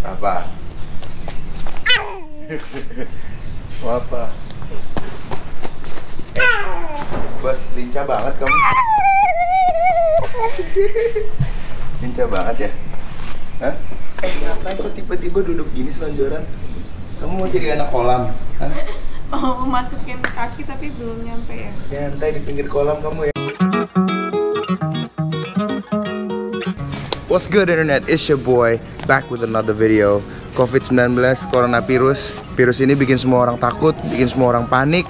Apa? Mau apa? Bos, lincah banget kamu. Lincah banget ya? Hah? Ngapain kok tiba-tiba duduk gini selonjoran? Kamu mau jadi anak kolam? Hah? Oh, masukin kaki tapi belum nyampe ya? Nyantai di pinggir kolam kamu ya. What's good internet? It's your boy back with another video. COVID-19, coronavirus. Virus ini bikin semua orang takut, bikin semua orang panik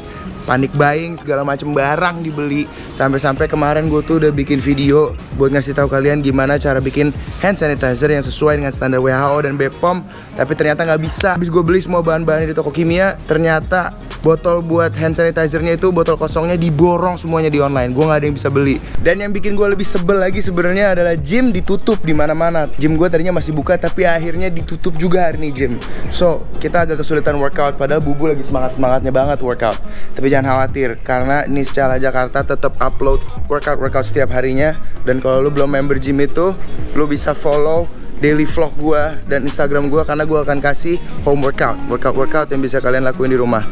buying, segala macam barang dibeli. Sampai-sampai kemarin gue tuh udah bikin video buat ngasih tahu kalian gimana cara bikin hand sanitizer yang sesuai dengan standar WHO dan BPOM. Tapi ternyata nggak bisa. Habis gue beli semua bahan-bahannya di toko kimia, ternyata botol buat hand sanitizernya itu botol kosongnya diborong semuanya di online. Gue nggak ada yang bisa beli. Dan yang bikin gue lebih sebel lagi sebenarnya adalah gym ditutup di mana-mana. Gym gue tadinya masih buka tapi akhirnya ditutup juga hari ini gym. So kita agak kesulitan workout. Padahal Bubu lagi semangat-semangatnya banget workout. Tapi jangan khawatir karena Niscala Jakarta tetap upload workout setiap harinya. Dan kalau lu belum member gym itu, lu bisa follow daily vlog gua dan Instagram gua karena gua akan kasih home workout yang bisa kalian lakuin di rumah.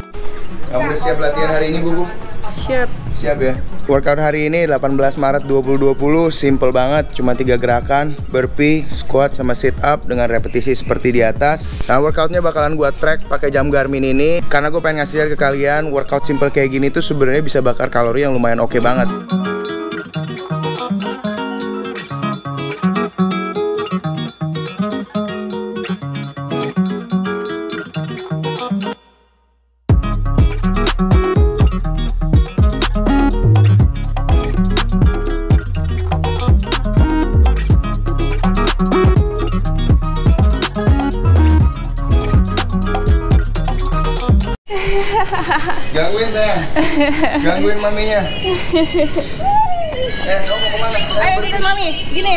Kamu udah siap latihan hari ini, Bubu? Siap ya. Workout hari ini 18 Maret 2020 simple banget, cuma 3 gerakan, burpee, squat sama sit up dengan repetisi seperti di atas. Nah, workoutnya bakalan gua track pakai jam Garmin ini karena gue pengen ngasih lihat ke kalian workout simple kayak gini tuh sebenarnya bisa bakar kalori yang lumayan oke banget. Gangguin sayang, gangguin maminya. Kamu mau kemana? Ayo bikin mami, gini.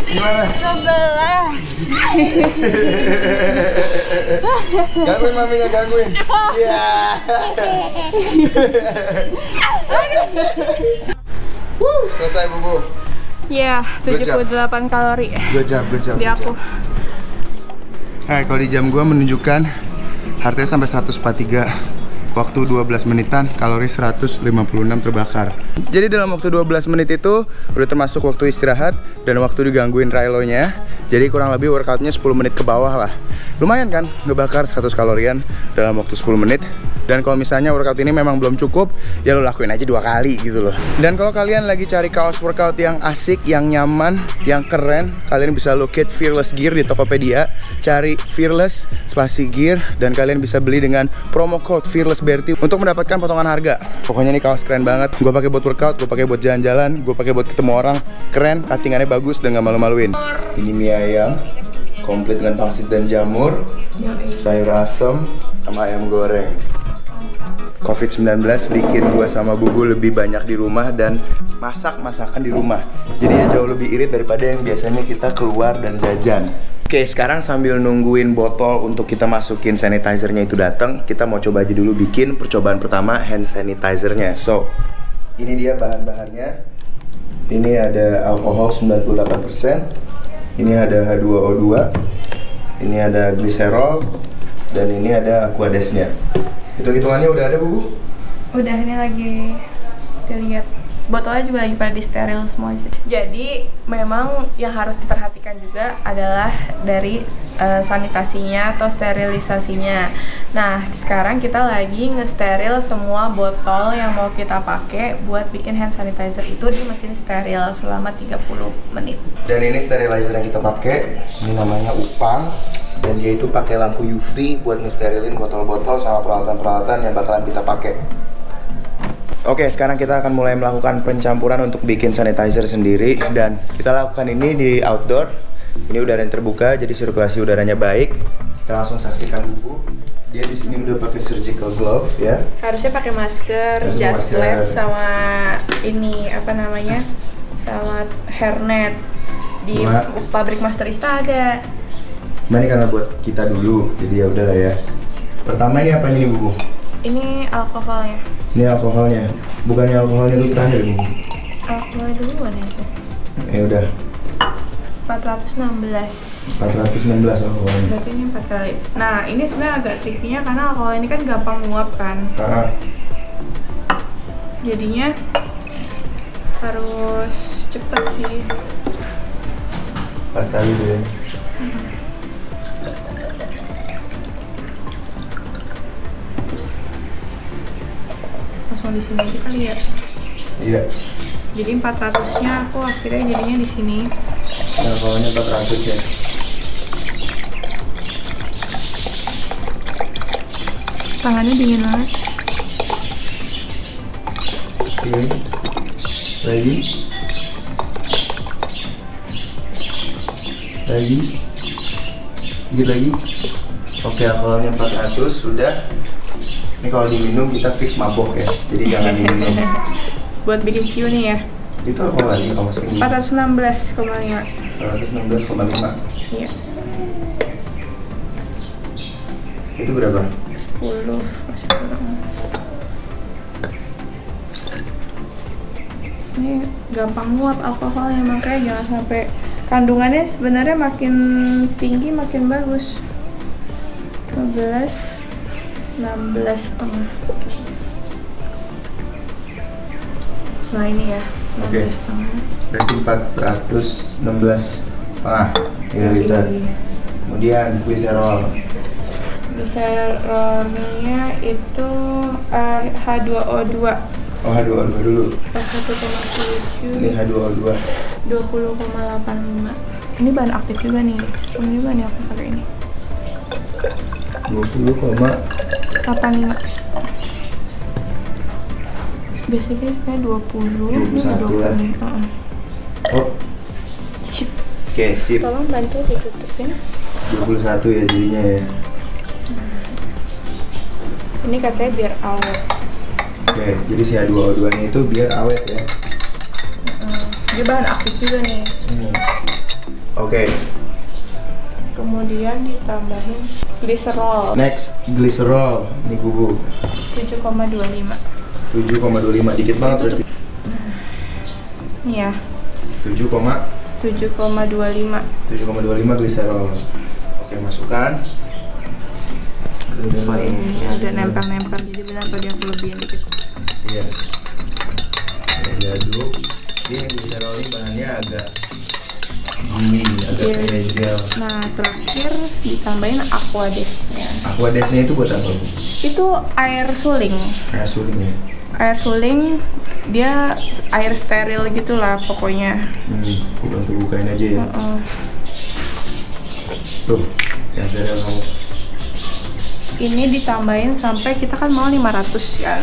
Gimana? 11. Gangguin maminya, gangguin. Iya. Selesai Bubu. Ya, 78 kalori. Good job. Di aku. Nah, kalau di jam gua menunjukkan heart rate sampai 143. Waktu 12 menitan, kalori 156 terbakar. Jadi dalam waktu 12 menit itu udah termasuk waktu istirahat dan waktu digangguin Rilo-nya. Jadi kurang lebih workoutnya 10 menit ke bawah lah. Lumayan kan, ngebakar 100 kalorian dalam waktu 10 menit. Dan kalau misalnya workout ini memang belum cukup, ya lo lakuin aja 2 kali gitu loh. Dan kalau kalian lagi cari kaos workout yang asik, yang nyaman, yang keren, kalian bisa locate Fearless Gear di Tokopedia. Cari Fearless spasi Gear dan kalian bisa beli dengan promo code Fearless Berti untuk mendapatkan potongan harga. Pokoknya ini kaos keren banget. Gue pakai buat workout, gue pakai buat jalan-jalan, gue pakai buat ketemu orang. Keren, cuttingannya bagus dan gak malu-maluin. Ini mie ayam, komplit dengan pangsit dan jamur, sayur asem, sama ayam goreng. COVID-19 bikin gue sama Bubu lebih banyak di rumah dan masakan di rumah. Jadi ya jauh lebih irit daripada yang biasanya kita keluar dan jajan. Oke, sekarang sambil nungguin botol untuk kita masukin sanitizernya itu datang, kita mau coba aja dulu bikin percobaan pertama hand sanitizernya. So, ini dia bahan-bahannya. Ini ada alkohol 98%, ini ada H2O2, ini ada gliserol, dan ini ada aquadesnya. Hitung-hitungannya udah ada, Bubu? Udah, ini lagi dilihat. Botolnya juga lagi pada di steril semua sih. Jadi memang yang harus diperhatikan juga adalah dari sanitasinya atau sterilisasinya. Nah, sekarang kita lagi ngesteril semua botol yang mau kita pakai buat bikin hand sanitizer itu di mesin steril selama 30 menit. Dan ini sterilizer yang kita pakai, ini namanya Upang. Dan dia itu pakai lampu UV buat nge-sterilin botol-botol sama peralatan-peralatan yang bakalan kita pakai. Oke, sekarang kita akan mulai melakukan pencampuran untuk bikin sanitizer sendiri. Dan kita lakukan ini di outdoor. Ini udara yang terbuka, jadi sirkulasi udaranya baik. Kita langsung saksikan Bubu. Dia di sini udah pakai surgical glove ya. Harusnya pakai masker, just lab sama ini apa namanya? Sama hairnet. Di pabrik Masterista ada. Ini karena buat kita dulu, jadi ya udahlah ya. Pertama ini apanya nih, Bubu? Ini alkoholnya. Ini alkoholnya. Bukannya alkoholnya dulu terakhir, Bubu? Alkoholnya duluan ya itu. Ya udah. 416. 416 alkoholnya. Berarti ini 4 kali. Nah, ini sebenarnya agak triknya karena alkohol ini kan gampang nguap kan. Jadinya harus cepet sih. 4 kali tuh ya. Langsung di sini kita lihat. Iya. Jadi 400-nya aku akhirnya jadinya di sini. Alkoholnya 400 ya. Tangannya dingin banget. Oke. Lagi. Dikit lagi. Oke, alkoholnya 400 sudah. Ini kalau diminum kita fix mabok ya. Jadi jangan diminum. Buat bikin view nih ya. Itu alkohol lagi kalau masuk ini. 416,5. 416,5. Iya. Itu berapa? 10 masih kurang. Ini gampang nguap alkoholnya, makanya jangan sampai kandungannya sebenarnya makin tinggi makin bagus. 15, 16,5. Nah ini ya, 16,5. Berarti 416,5 ml. Kemudian glycerol. Glycerolnya itu H2O2. Oh, H2O2 dulu. 1,7. Ini H2O2. 20,85. Ini bahan aktif juga nih. Serum juga nih aku pakai ini. 20,85. Biasanya kayak 20 21 lah. Oh. Sip. Oke, sip. Tolong bantu ditutupin. 21 ya jadinya ya. Ini katanya biar awet. Oke, jadi si H2O2 nya itu biar awet ya. Dia bahan aktif juga nih. Oke. Kemudian ditambahin glycerol. Next, glycerol. Ini bubu. 7,25. 7,25, dikit banget berarti. Ini ya. 7,25 glycerol. Oke, masukkan. Oh ini ada nempel-nempel, jadi benar tadi aku lebihin dikit. Iya. Diaduk. Ini glycerol ini bahannya agak kayak gel. Nah, terakhir ditambahin aquades-nya. Aquades-nya itu buat apa? Itu air suling. Air suling ya. Air suling dia air steril gitulah pokoknya. Aku bantu bukain aja ya. Tuh, yang steril kamu. Ini ditambahin sampai kita kan mau 500 kan.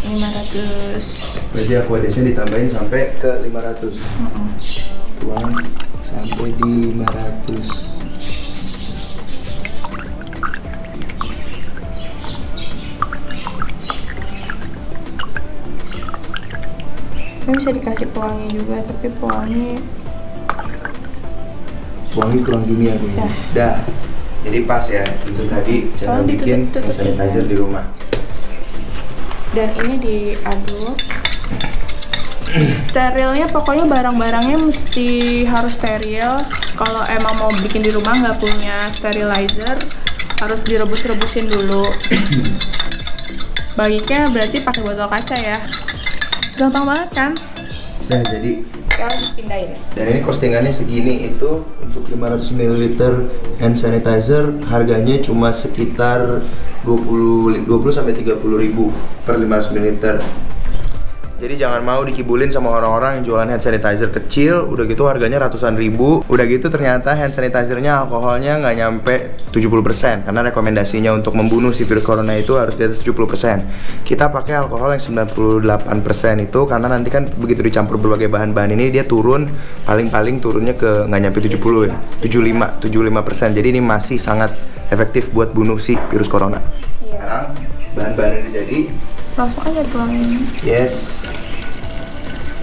500. Berarti aquadesnya ditambahin sampai ke 500. Tuang sampai di 500. Ini bisa dikasih pewangi juga, tapi pewangi kurang kimia gue. Dah. Jadi pas ya, itu tadi cara bikin hand sanitizer di rumah. Dan ini diaduk. Sterilnya pokoknya barang-barangnya mesti harus steril. Kalau emang mau bikin di rumah nggak punya sterilizer, harus direbus-rebusin dulu. Baiknya berarti pakai botol kaca ya. Gampang banget kan? Nah, jadi sekarang dipindahin. Dan ini costingannya segini, itu untuk 500 ml hand sanitizer harganya cuma sekitar 20 sampai 30.000 per 500 ml. Jadi jangan mau dikibulin sama orang-orang yang jualan hand sanitizer kecil, udah gitu harganya ratusan ribu. Udah gitu ternyata hand sanitizernya alkoholnya nggak nyampe 70%, karena rekomendasinya untuk membunuh si virus corona itu harus di atas 70%. Kita pakai alkohol yang 98% itu karena nanti kan begitu dicampur berbagai bahan-bahan ini dia turun, paling-paling turunnya ke nggak nyampe 70 ya, 75%. Jadi ini masih sangat efektif buat bunuh si virus corona. Sekarang bahan-bahan ini jadi langsung aja tuangin. Yes.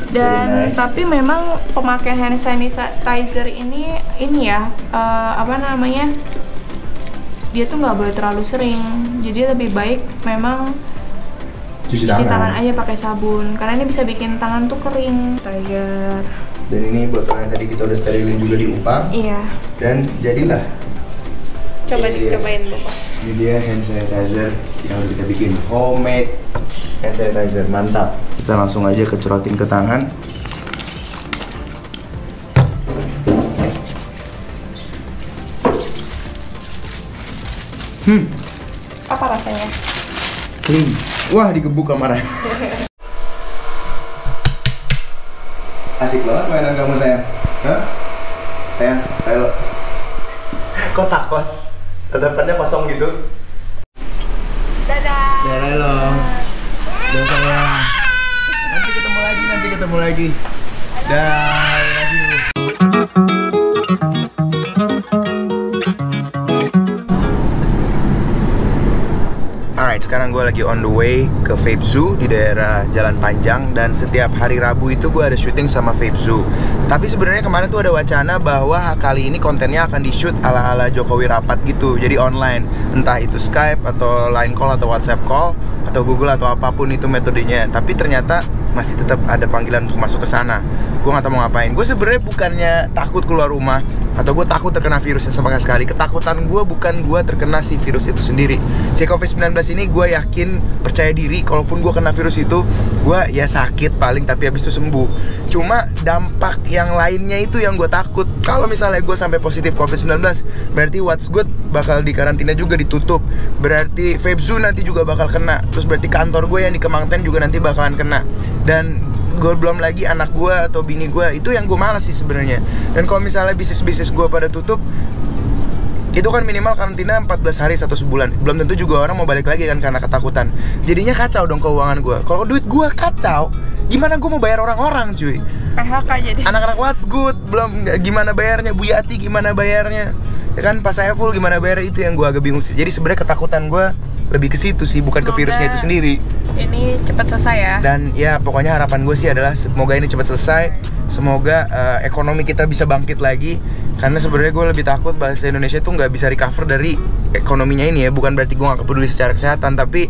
Dan nice. Tapi memang pemakaian hand sanitizer ini ya apa namanya, dia tuh nggak boleh terlalu sering. Jadi lebih baik memang cuci tangan aja pakai sabun, karena ini bisa bikin tangan tuh kering. Tiger Dan ini botol yang tadi kita udah sterilin juga di Upang. Iya. Dan jadilah. Coba Ini dia. dicobain dulu. Ini dia hand sanitizer yang udah kita bikin, homemade hand sanitizer, mantap. Kita langsung aja kecerotin ke tangan. Apa rasanya? Clean. Wah, digebuk kamarnya. Asik banget mainan kamu, sayang. Hah? Sayang, ayo. Kok takos? Tatapannya kosong gitu? Dadah. Dadah lo. Dadah sayang. Nanti ketemu lagi. Dah, love you. Alright, sekarang gue lagi on the way ke Vape Zoo di daerah Jalan Panjang. Dan setiap hari Rabu itu gue ada syuting sama Vape Zoo. Tapi sebenarnya kemarin tuh ada wacana bahwa kali ini kontennya akan di-shoot ala-ala Jokowi Rapat gitu. Jadi online, entah itu Skype atau line call atau WhatsApp call atau Google atau apapun itu metodenya. Tapi ternyata masih tetap ada panggilan untuk masuk ke sana. Gue nggak tahu mau ngapain. Gue sebenarnya bukannya takut keluar rumah atau gue takut terkena virusnya sama sekali. Ketakutan gue bukan gue terkena si virus itu sendiri. Si COVID-19 ini gue yakin, percaya diri, kalaupun gue kena virus itu, gue ya sakit paling tapi habis itu sembuh. Cuma dampak yang lainnya itu yang gue takut. Kalau misalnya gue sampai positif COVID-19, berarti What's Good bakal dikarantina juga, ditutup. Berarti Vape Zoo nanti juga bakal kena. Terus berarti kantor gue yang di Kemangten juga nanti bakalan kena. Dan gue belum lagi anak gue atau bini gue, itu yang gue malas sih sebenarnya. Dan kalau misalnya bisnis gue pada tutup, itu kan minimal karantina 14 hari 1 sebulan. Belum tentu juga orang mau balik lagi kan karena ketakutan. Jadinya kacau dong keuangan gue. Kalau duit gue kacau, gimana gue mau bayar orang-orang cuy? PHK jadi. Anak-anak What's Good, belum gimana bayarnya, Bu Yati gimana bayarnya, ya kan pas saya full gimana bayar, itu yang gue agak bingung sih. Jadi sebenarnya ketakutan gue lebih ke situ sih, bukan ke virusnya itu sendiri. Ini cepat selesai ya. Dan ya pokoknya harapan gue sih adalah semoga ini cepat selesai. Semoga ekonomi kita bisa bangkit lagi. Karena sebenarnya gue lebih takut bangsa Indonesia itu nggak bisa recover dari ekonominya ini ya. Bukan berarti gue nggak peduli secara kesehatan, tapi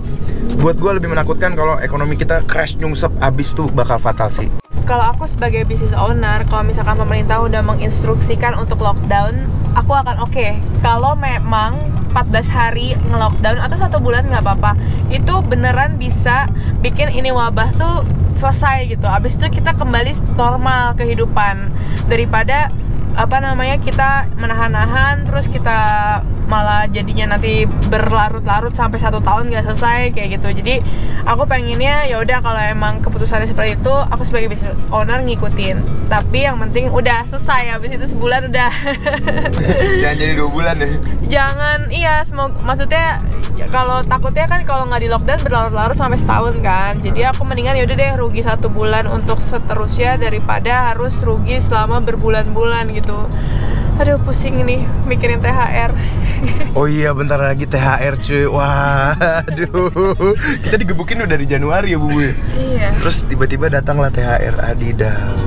buat gue lebih menakutkan kalau ekonomi kita crash nyungsep abis tuh bakal fatal sih. Kalau aku sebagai business owner, kalau misalkan pemerintah udah menginstruksikan untuk lockdown, aku akan oke. Kalau memang 14 hari nge-lockdown atau 1 bulan nggak apa-apa, itu beneran bisa bikin ini wabah tuh selesai gitu. Abis itu kita kembali normal kehidupan, daripada kita menahan-nahan terus kita malah jadinya nanti berlarut-larut sampai 1 tahun nggak selesai kayak gitu. Jadi aku pengennya ya udah, kalau emang keputusannya seperti itu, aku sebagai business owner ngikutin. Tapi yang penting udah selesai, habis itu sebulan udah. Jangan jadi 2 bulan deh. Jangan, iya, maksudnya kalau takutnya kan kalau nggak di lockdown berlarut-larut sampai setahun kan. Jadi aku mendingan yaudah deh rugi 1 bulan untuk seterusnya daripada harus rugi selama berbulan-bulan gitu. Aduh pusing ini mikirin THR. Oh iya, bentar lagi THR cuy. Wah, aduh. Kita digebukin udah dari Januari ya Bu. Iya. Terus tiba-tiba datanglah THR Adidas.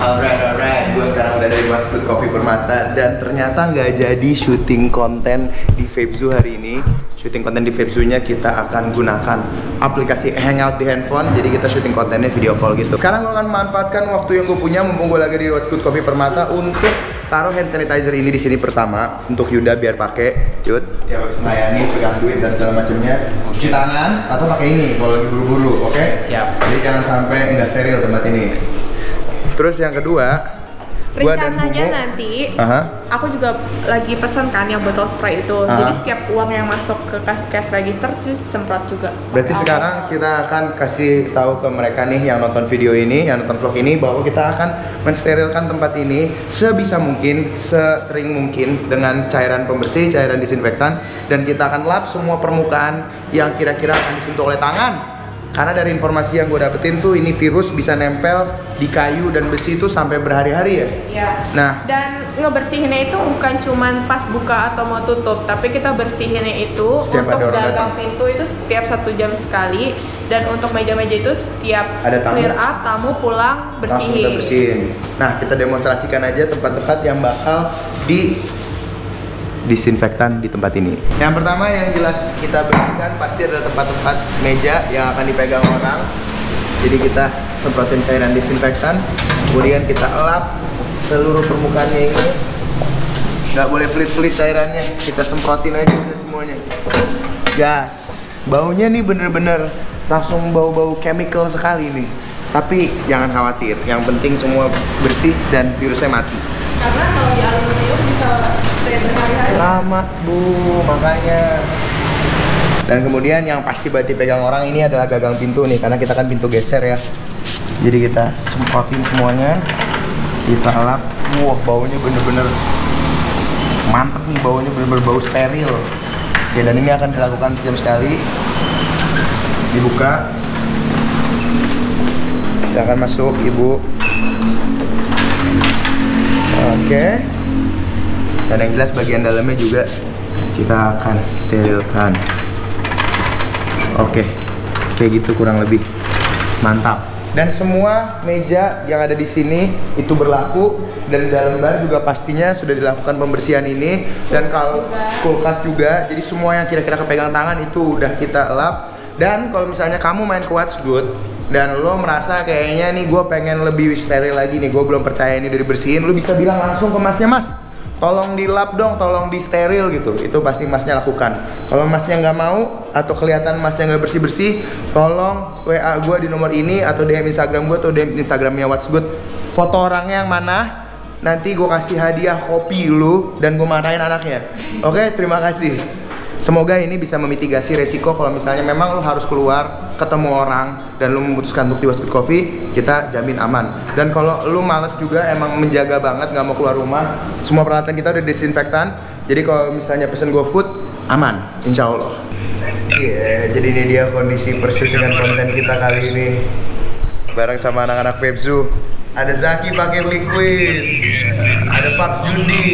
Alright, gue sekarang udah dari What's Good Coffee Permata. Dan ternyata nggak jadi syuting konten di Vape Zoo hari ini. Syuting konten di Vape Zoo-nya kita akan gunakan aplikasi Hangout di handphone. Jadi kita syuting kontennya video call gitu. Sekarang gue akan memanfaatkan waktu yang gue punya, mumpung gue lagi di What's Good Coffee Permata, untuk taruh hand sanitizer ini di sini pertama untuk Yuda biar pakai. Yud, dia habis melayani, pegang duit dan segala macamnya. Cuci tangan atau pakai ini kalau lagi buru-buru, oke? Siap. Jadi jangan sampai nggak steril tempat ini. Terus yang kedua, rencananya nanti aku juga lagi pesen kan yang botol spray itu. Jadi setiap uang yang masuk ke cash register itu semprot juga. Berarti sekarang kita akan kasih tahu ke mereka nih yang nonton video ini, yang nonton vlog ini, bahwa kita akan mensterilkan tempat ini sebisa mungkin, sesering mungkin dengan cairan pembersih, cairan disinfektan, dan kita akan lap semua permukaan yang kira-kira akan disentuh oleh tangan. Karena dari informasi yang gue dapetin tuh, ini virus bisa nempel di kayu dan besi itu sampai berhari-hari ya? Iya. Nah, dan ngebersihinnya itu bukan cuman pas buka atau mau tutup, tapi kita bersihinnya itu setiap untuk gagang pintu itu setiap 1 jam sekali. Dan untuk meja-meja itu setiap clear up, tamu pulang bersihin. Langsung kita bersihin. Nah, kita demonstrasikan aja tempat-tempat yang bakal disinfektan di tempat ini. Yang pertama yang jelas kita bersihkan pasti adalah tempat-tempat meja yang akan dipegang orang. Jadi kita semprotin cairan disinfektan, kemudian kita elap seluruh permukaannya ini. Nggak boleh pelit-pelit cairannya, kita semprotin aja udah semuanya. Gas, baunya nih bener-bener langsung bau-bau chemical sekali nih. Tapi jangan khawatir, yang penting semua bersih dan virusnya mati. Karena kalau di aluminium bisa stay berhari-hari. Lama bu, makanya. Dan kemudian yang pasti berarti pegang orang ini adalah gagang pintu nih, karena kita kan pintu geser ya. Jadi kita semprotin semuanya, kita elap. Wah, baunya bener-bener mantep nih, baunya bener-bener bau steril. Oke, dan ini akan dilakukan setiap sekali. Dibuka. Silakan masuk, Ibu. Oke. Dan yang jelas bagian dalamnya juga kita akan sterilkan. Oke, kayak gitu kurang lebih. Mantap. Dan semua meja yang ada di sini itu berlaku, dan di dalam bar juga pastinya sudah dilakukan pembersihan ini. Dan kalau kulkas juga, jadi semua yang kira-kira kepegang tangan itu udah kita elap. Dan kalau misalnya kamu main ke What's Good dan lo merasa kayaknya nih gue pengen lebih steril lagi nih, gue belum percaya ini udah dibersihin, lo bisa bilang langsung ke masnya, Mas, tolong dilap dong, tolong di steril gitu. Itu pasti masnya lakukan. Kalau masnya nggak mau atau kelihatan masnya nggak bersih-bersih, tolong WA gue di nomor ini atau DM Instagram gue atau DM Instagramnya What's Good. Foto orangnya yang mana, nanti gue kasih hadiah kopi lu dan gue marahin anaknya. Oke, terima kasih. Semoga ini bisa memitigasi resiko kalau misalnya memang lo harus keluar ketemu orang dan lo memutuskan untuk di What's Good Coffee, kita jamin aman. Dan kalau lo males juga emang menjaga banget nggak mau keluar rumah, semua peralatan kita udah disinfektan. Jadi kalau misalnya pesen GoFood aman, insya Allah. Jadi ini dia kondisi persyutingan konten kita kali ini bareng sama anak-anak Vebzu. Ada Zaki pakai liquid, ada Paps Jundi,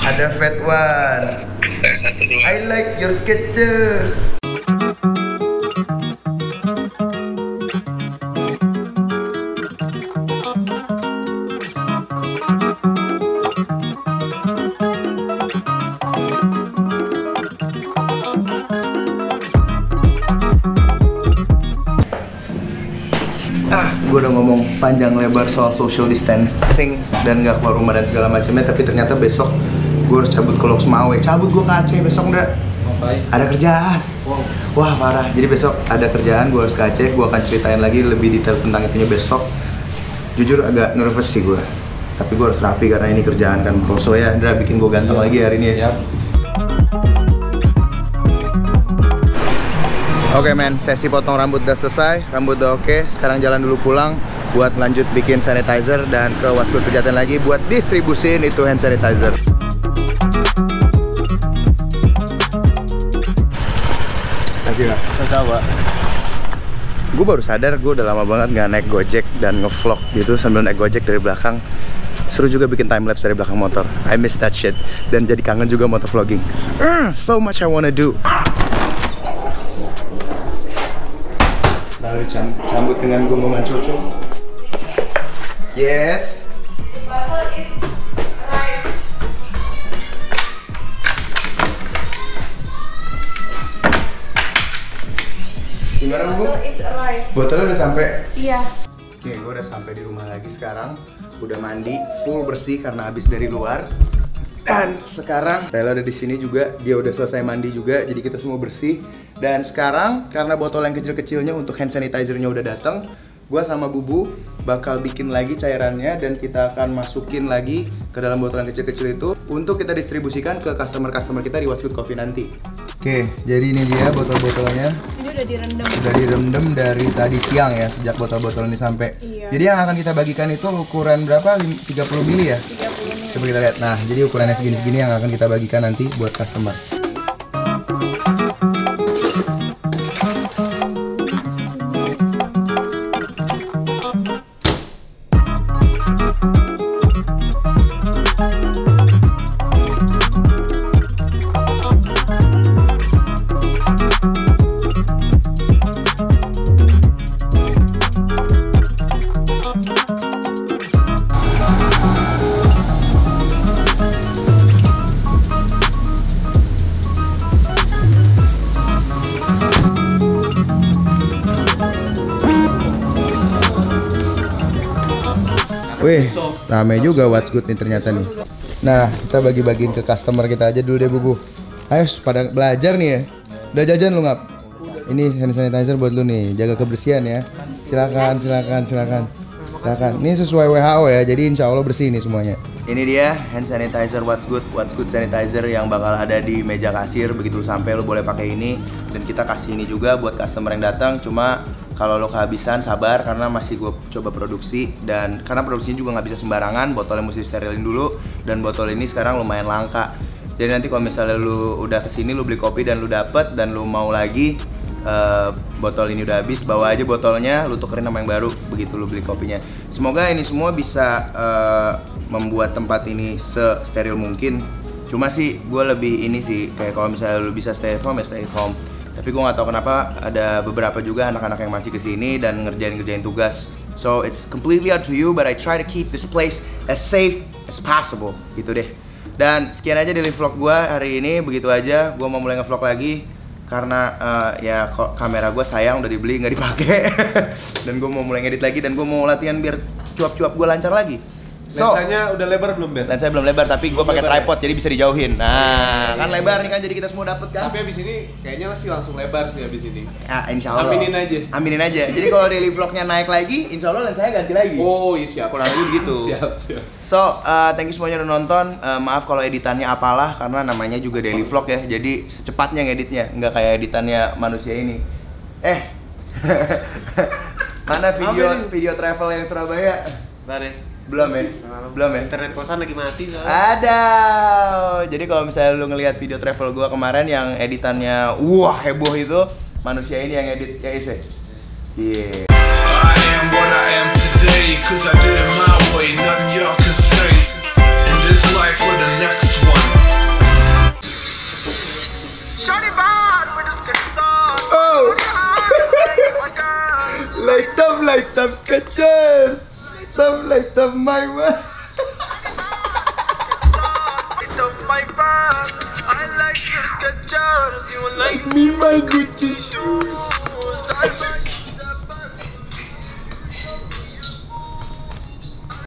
ada Fat One. I like your Skechers. Gue udah ngomong panjang lebar soal social distancing dan gak keluar rumah dan segala macamnya, tapi ternyata besok gue harus cabut ke Lok Sumawe. Cabut gue ke Aceh besok, udah ada kerjaan. Wah parah, jadi besok ada kerjaan, gue harus ke Aceh. Gue akan ceritain lagi lebih detail tentang itunya besok. Jujur agak nervous sih gue, tapi gue harus rapi karena ini kerjaan kan. Proso ya, Indra bikin gue ganteng lagi hari ini ya. Oke men, sesi potong rambut udah selesai, rambut udah oke. Sekarang jalan dulu pulang buat lanjut bikin sanitizer dan ke What's Good Pejaten lagi buat distribusin itu hand sanitizer. Kasih Kak. Sama. Gue baru sadar gue udah lama banget nggak naik Gojek dan ngevlog gitu sambil naik Gojek dari belakang. Seru juga bikin timelapse dari belakang motor. I miss that shit. Dan jadi kangen juga motor vlogging. So much I wanna do. Lalu cambut dengan gonggongan cucu. Yes. Gimana Bu? Botolnya udah sampai? Iya. Oke, gue udah sampai di rumah lagi sekarang. Udah mandi, full bersih karena habis dari luar. Dan sekarang Rela udah di sini juga, dia udah selesai mandi juga, jadi kita semua bersih. Dan sekarang karena botol yang kecil-kecilnya untuk hand sanitizer-nya udah datang, gue sama Bubu bakal bikin lagi cairannya dan kita akan masukin lagi ke dalam botol yang kecil-kecil itu untuk kita distribusikan ke customer-customer kita di What's Good Coffee nanti. Oke, jadi ini dia botol-botolnya. Ini udah direndam. Udah direndam dari tadi siang ya, sejak botol-botol ini sampai. Iya. Jadi yang akan kita bagikan itu ukuran berapa? 30 mili ya? 30 mili. Coba kita lihat. Nah, jadi ukurannya segini-segini yang akan kita bagikan nanti buat customer. Wih, rame juga What's Good nih ternyata nih. Nah, kita bagi-bagiin ke customer kita aja dulu deh, Bubu. Ayo, pada belajar nih ya. Udah jajan lu, Ngap? Ini hand sanitizer buat lu nih, jaga kebersihan ya. Silakan. Ini sesuai WHO ya, jadi insya Allah bersih nih semuanya. Ini dia hand sanitizer What's Good sanitizer yang bakal ada di meja kasir. Begitu sampai lu boleh pakai ini. Dan kita kasih ini juga buat customer yang datang. Cuma kalau lo kehabisan sabar karena masih gue coba produksi. Dan karena produksinya juga nggak bisa sembarangan, botolnya mesti sterilin dulu. Dan botol ini sekarang lumayan langka. Jadi nanti kalau misalnya lu udah kesini, lu beli kopi dan lu dapet dan lu mau lagi botol ini udah habis, bawa aja botolnya, lu tukerin sama yang baru begitu lu beli kopinya. Semoga ini semua bisa membuat tempat ini se-steril mungkin. Cuma sih gue lebih ini sih, kayak kalau misalnya lu bisa stay at home ya stay at home. Tapi gue nggak tahu kenapa ada beberapa juga anak-anak yang masih kesini dan ngerjain tugas. So it's completely up to you, but I try to keep this place as safe as possible gitu deh. Dan sekian aja daily vlog gue hari ini, begitu aja. Gue mau mulai ngevlog lagi karena ya kamera gue sayang udah dibeli nggak dipakai. Dan gue mau mulai ngedit lagi dan gue mau latihan biar cuap-cuap gue lancar lagi. So, lensanya udah lebar belum, Ben? Lensanya belum lebar tapi gue pakai tripod jadi bisa dijauhin. Nah, kan lebar nih kan jadi kita semua dapet kan. Tapi abis ini kayaknya sih langsung lebar sih abis ini. Ya, insya Allah. Aminin aja. Jadi kalau daily vlognya naik lagi, insya Allah lensanya ganti lagi. Oh iya siap. Kurang lebih gitu. Siap. So, thank you semuanya udah nonton. Maaf kalau editannya apalah karena namanya juga daily vlog ya. Jadi secepatnya ngeditnya, nggak kayak editannya manusia ini. Mana video travel yang Surabaya? Tadi. Belum ya? Internet kosan lagi mati soalnya. Ada. Jadi kalau misalnya lu ngelihat video travel gua kemarin yang editannya wah heboh itu, manusia ini yang edit ya Is. Yeah. I am what I am today cause I did it my way, nothing y'all can say. In this life for the next one. Shawty bad with the sketches. Oh. Light up sketches. Light up my world. Light up my world. I like your sketches. You like me, my Gucci shoes.